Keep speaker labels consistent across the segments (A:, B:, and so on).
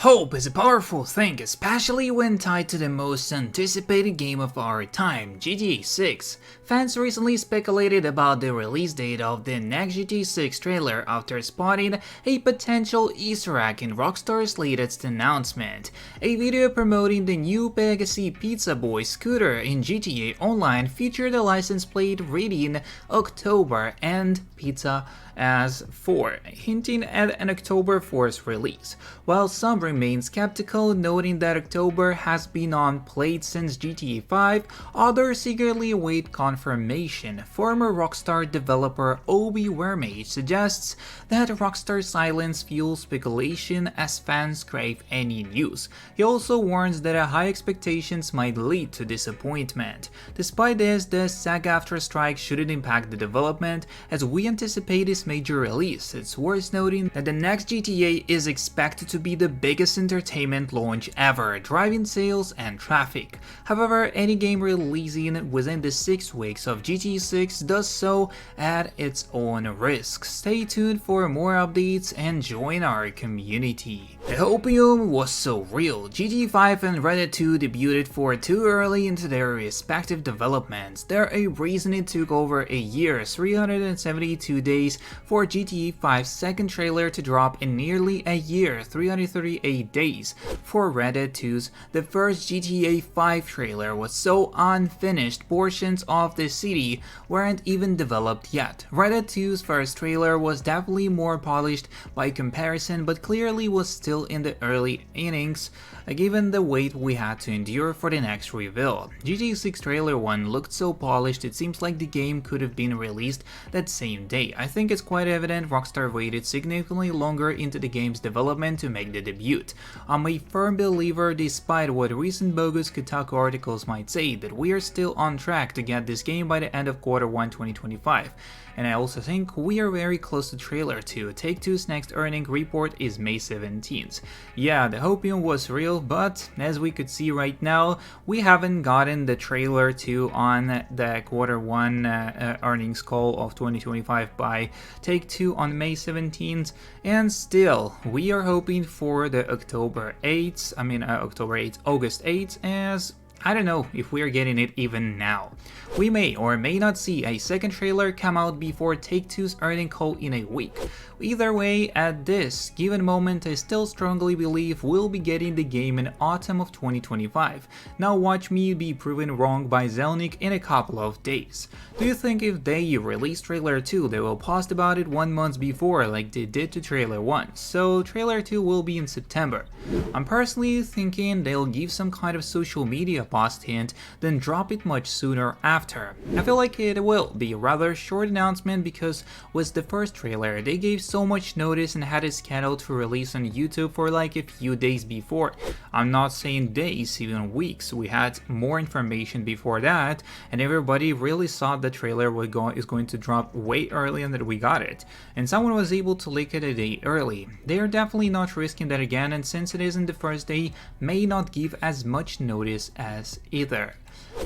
A: Hope is a powerful thing, especially when tied to the most anticipated game of our time, GTA 6. Fans recently speculated about the release date of the next GTA 6 trailer after spotting a potential Easter egg in Rockstar's latest announcement. A video promoting the new Pegasus Pizza Boy scooter in GTA Online featured a license plate reading October and Pizza as 4, hinting at an October 4th release, while some remain skeptical, noting that October has been on plate since GTA 5, others eagerly await confirmation. Former Rockstar developer Obi Wermage suggests that Rockstar's silence fuels speculation as fans crave any news. He also warns that high expectations might lead to disappointment. Despite this, the SAG-AFTRA strike shouldn't impact the development as we anticipate its major release. It's worth noting that the next GTA is expected to be the biggest entertainment launch ever, driving sales and traffic. However, any game releasing within the 6 weeks of GTA 6 does so at its own risk. Stay tuned for more updates and join our community. The hopium was so real. GTA 5 and Red Dead 2 debuted for too early into their respective developments. There's a reason it took over a year, 372 days, for GTA 5's second trailer to drop in nearly a year, 338 days. For Red Dead 2's, the first GTA 5 trailer was so unfinished, portions of the city weren't even developed yet. Red Dead 2's first trailer was definitely more polished by comparison, but clearly was still in the early innings, given the wait we had to endure for the next reveal. GTA 6 trailer 1 looked so polished it seems like the game could have been released that same day. I think it's quite evident Rockstar waited significantly longer into the game's development to make the debut. I'm a firm believer, despite what recent bogus Kotaku articles might say, that we are still on track to get this game by the end of Q1 2025. And I also think we are very close to trailer 2. Take-Two's next earning report is May 17th. Yeah, the hopium was real, but as we could see right now, we haven't gotten the trailer 2 on the Q1 earnings call of 2025 by Take-Two on May 17th, and still, we are hoping for the August 8th, as I don't know if we are getting it even now. We may or may not see a second trailer come out before Take-Two's earning call in a week. Either way, at this given moment, I still strongly believe we'll be getting the game in autumn of 2025. Now watch me be proven wrong by Zelnick in a couple of days. Do you think if they release trailer 2, they will post about it 1 month before like they did to trailer 1, so trailer 2 will be in September? I'm personally thinking they'll give some kind of social media post hint, then drop it much sooner after. I feel like it will be a rather short announcement because with the first trailer they gave so much notice and had it scheduled to release on YouTube for like a few days before. I'm not saying days, even weeks. We had more information before that and everybody really thought the trailer is going to drop way earlier than we got it. And someone was able to leak it a day early. They are definitely not risking that again, and since it isn't the first day, may not give as much notice as either.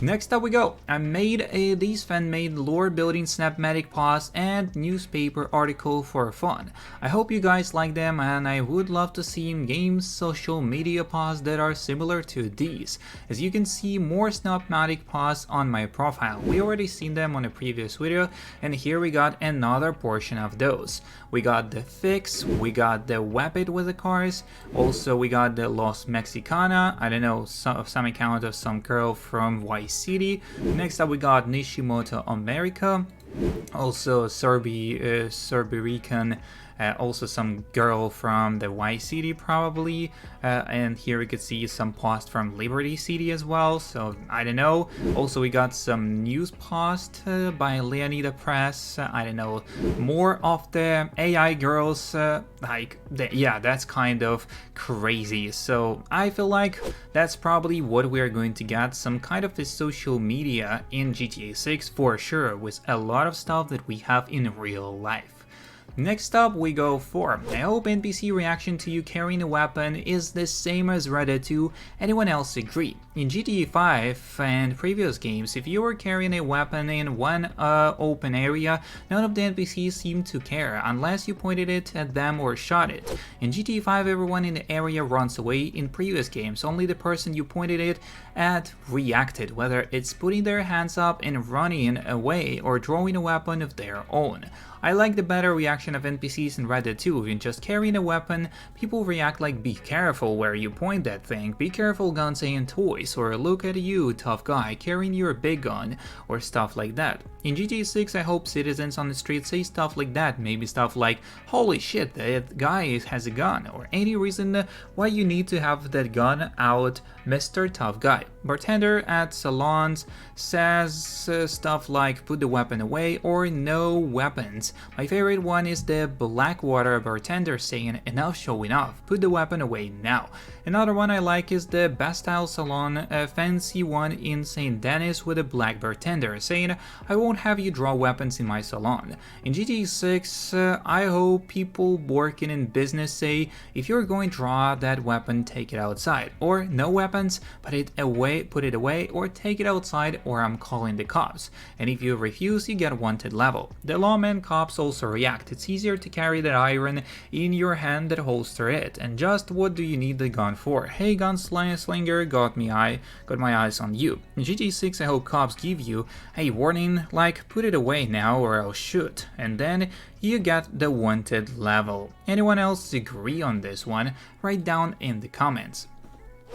A: Next up we go. I made these fan-made lore-building Snapmatic posts and newspaper article for fun. I hope you guys like them, and I would love to see in-game social media posts that are similar to these. As you can see, more Snapmatic posts on my profile. We already seen them on a previous video, and here we got another portion of those. We got the fix, we got the Wapit with the cars, also we got the Los Mexicana, I don't know, some account of some girl from Vice City. Next up we got Nishimoto America, also Serbican, also some girl from the Y City probably, and here we could see some posts from Liberty City as well, so I don't know. Also we got some news post by Leonida Press, I don't know, more of the AI girls, yeah, that's kind of crazy. So I feel like that's probably what we're going to get, some kind of a social media in GTA 6 for sure, with a lot of stuff that we have in real life. Next up we go for, I hope NPC reaction to you carrying a weapon is the same as Red Dead 2, anyone else agree? In GTA 5 and previous games, if you were carrying a weapon in one open area, none of the NPCs seemed to care unless you pointed it at them or shot it. In GTA 5 everyone in the area runs away. In previous games only the person you pointed it at reacted, whether it's putting their hands up and running away or drawing a weapon of their own. I like the better reaction of NPCs in Red Dead 2. In just carrying a weapon, people react like be careful where you point that thing, be careful guns and toys, or look at you tough guy carrying your big gun, or stuff like that. In GTA 6 I hope citizens on the street say stuff like that, maybe stuff like holy shit that guy has a gun, or any reason why you need to have that gun out, Mr. Tough Guy. Bartender at salons says stuff like put the weapon away or no weapons. My favorite one is the Blackwater bartender saying enough showing off, put the weapon away now. Another one I like is the Bastille Salon, a fancy one in St. Denis with a black bartender saying I won't have you draw weapons in my salon. In GTA 6 I hope people working in business say if you're going to draw that weapon take it outside, or no weapons put it away or take it outside or I'm calling the cops, and if you refuse you get wanted level. The lawman cops also react, it's easier to carry that iron in your hand than holster it, and just what do you need the gun for? Hey gunslinger, got my eyes on you. In GTA 6 I hope cops give you a warning like put it away now or I'll shoot, and then you get the wanted level. Anyone else agree on this one? Write down in the comments.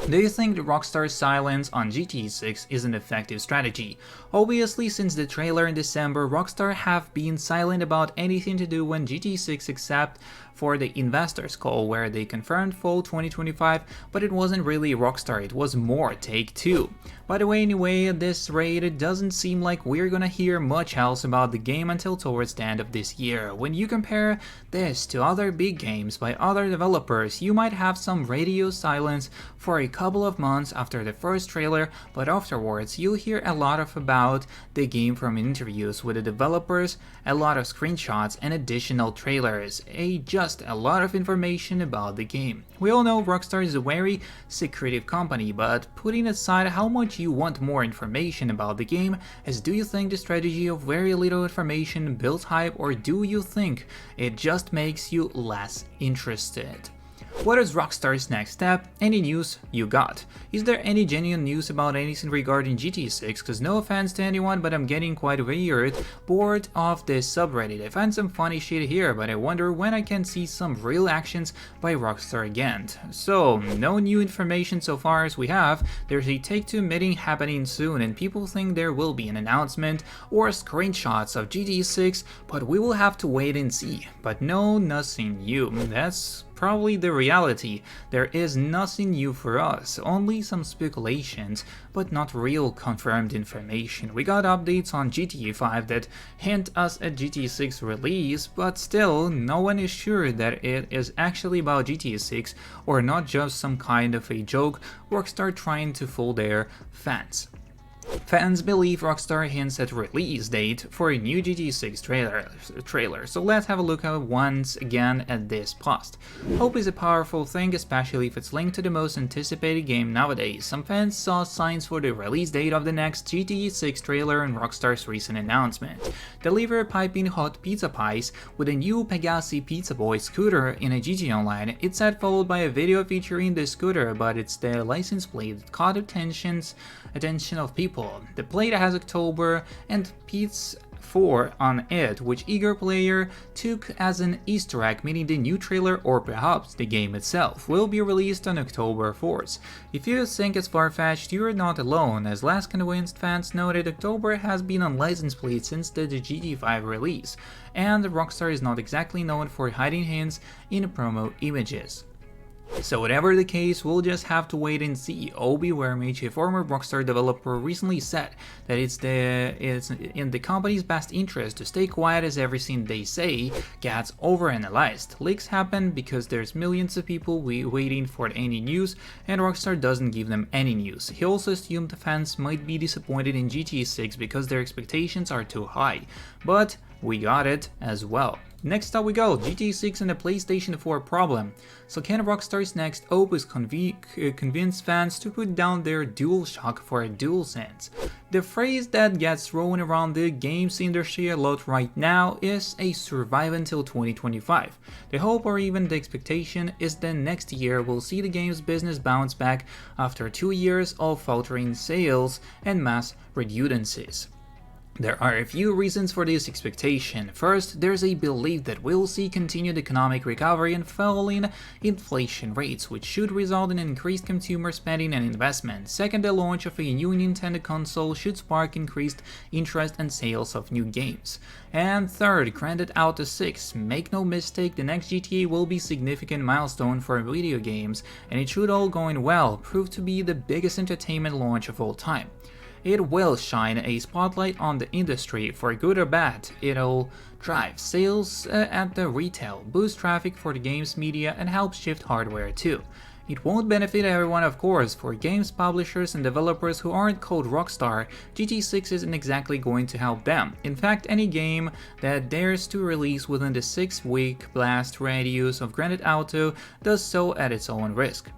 A: Do you think the Rockstar's silence on GTA 6 is an effective strategy? Obviously, since the trailer in December, Rockstar have been silent about anything to do with GTA 6 except for the investors call where they confirmed fall 2025, but it wasn't really Rockstar, it was more Take-Two. By the way, anyway, at this rate, it doesn't seem like we're gonna hear much else about the game until towards the end of this year. When you compare this to other big games by other developers, you might have some radio silence for a couple of months after the first trailer, but afterwards you'll hear a lot about the game from interviews with the developers, a lot of screenshots and additional trailers, just a lot of information about the game. We all know Rockstar is a very secretive company, but putting aside how much you want more information about the game, do you think the strategy of very little information builds hype, or do you think it just makes you less interested? What is Rockstar's next step? Any news you got? Is there any genuine news about anything regarding GTA 6? Cause no offense to anyone, but I'm getting quite bored of this subreddit. I find some funny shit here, but I wonder when I can see some real actions by Rockstar again. So, no new information so far as we have. There's a Take-Two meeting happening soon and people think there will be an announcement or screenshots of GTA 6, but we will have to wait and see. But no, nothing new. That's probably the reality. There is nothing new for us, only some speculations, but not real confirmed information. We got updates on GTA 5 that hint us at GTA 6 release, but still, no one is sure that it is actually about GTA 6 or not just some kind of a joke Rockstar trying to fool their fans. Fans believe Rockstar hints at release date for a new GTA 6 trailer, so let's have a look at once again at this post. Hope is a powerful thing, especially if it's linked to the most anticipated game nowadays. Some fans saw signs for the release date of the next GTA 6 trailer in Rockstar's recent announcement. Deliver piping hot pizza pies with a new Pegassi Pizza Boy scooter in a GTA Online. It said followed by a video featuring the scooter, but it's the license plate that caught attention of people. The plate has October and PS4 on it, which eager player took as an Easter egg, meaning the new trailer or perhaps the game itself will be released on October 4th. If you think it's far-fetched, you're not alone, as last convinced fans noted October has been on license plate since the GTA 5 release, and Rockstar is not exactly known for hiding hints in promo images. So whatever the case, we'll just have to wait and see. Obi Wermich, a former Rockstar developer, recently said that it's in the company's best interest to stay quiet as everything they say gets overanalyzed. Leaks happen because there's millions of people waiting for any news, and Rockstar doesn't give them any news. He also assumed the fans might be disappointed in GTA 6 because their expectations are too high, but we got it as well. Next up we go, GTA 6 and the PlayStation 4 problem. So can Rockstar's next opus convince fans to put down their DualShock for a DualSense? The phrase that gets thrown around the games industry a lot right now is a survive until 2025. The hope or even the expectation is that next year we'll see the game's business bounce back after 2 years of faltering sales and mass redundancies. There are a few reasons for this expectation. First, there's a belief that we'll see continued economic recovery and falling inflation rates, which should result in increased consumer spending and investment. Second, the launch of a new Nintendo console should spark increased interest and sales of new games. And third, Grand Auto 6. Make no mistake, the next GTA will be a significant milestone for video games, and it should, all going well, prove to be the biggest entertainment launch of all time. It will shine a spotlight on the industry. For good or bad. It'll drive sales at the retail, boost traffic for the games media, and help shift hardware too. It won't benefit everyone, of course. For games publishers and developers who aren't called Rockstar, GTA 6 isn't exactly going to help them. In fact, any game that dares to release within the 6-week blast radius of Grand Auto does so at its own risk.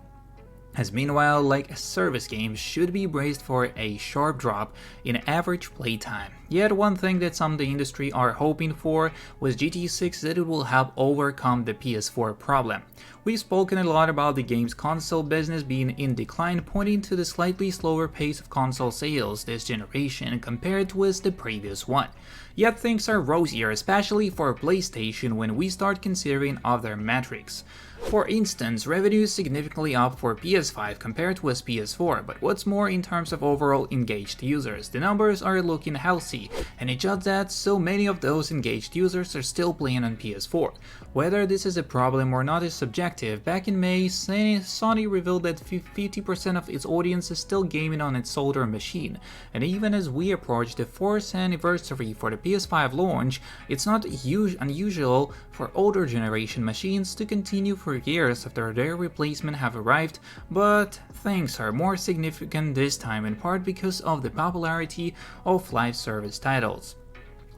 A: As meanwhile, like service games should be braced for a sharp drop in average playtime. Yet one thing that some in the industry are hoping for was GTA 6 that it will help overcome the PS4 problem. We've spoken a lot about the game's console business being in decline, pointing to the slightly slower pace of console sales this generation compared with the previous one. Yet things are rosier, especially for PlayStation when we start considering other metrics. For instance, revenue is significantly up for PS5 compared with PS4, but what's more, in terms of overall engaged users, the numbers are looking healthy, and it's just that so many of those engaged users are still playing on PS4. Whether this is a problem or not is subjective. Back in May, Sony revealed that 50% of its audience is still gaming on its older machine, and even as we approach the 4th anniversary for the PS5 launch, it's not unusual for older generation machines to continue for years after their replacement have arrived, but things are more significant this time, in part because of the popularity of live service titles.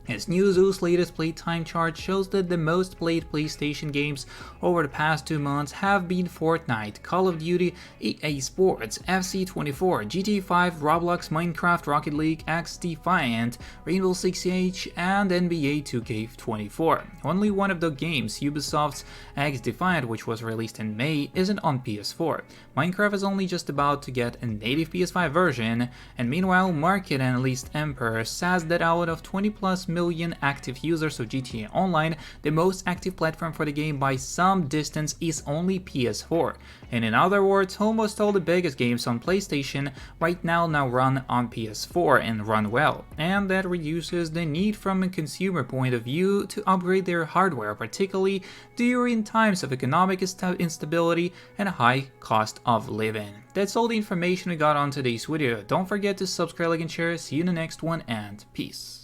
A: As Newzoo's latest playtime chart shows that the most played PlayStation games over the past 2 months have been Fortnite, Call of Duty, EA Sports, FC24, GTA 5, Roblox, Minecraft, Rocket League, X-Defiant, Rainbow Six Siege, and NBA 2K24. Only one of the games, Ubisoft's X-Defiant, which was released in May, isn't on PS4. Minecraft is only just about to get a native PS5 version, and meanwhile, market analyst Emperor says that out of 20+ million active users of GTA Online, the most active platform for the game by some distance is only PS4. And in other words, almost all the biggest games on PlayStation right now run on PS4 and run well. And that reduces the need from a consumer point of view to upgrade their hardware, particularly during times of economic instability and a high cost of living. That's all the information we got on today's video. Don't forget to subscribe, like, and share. See you in the next one, and peace.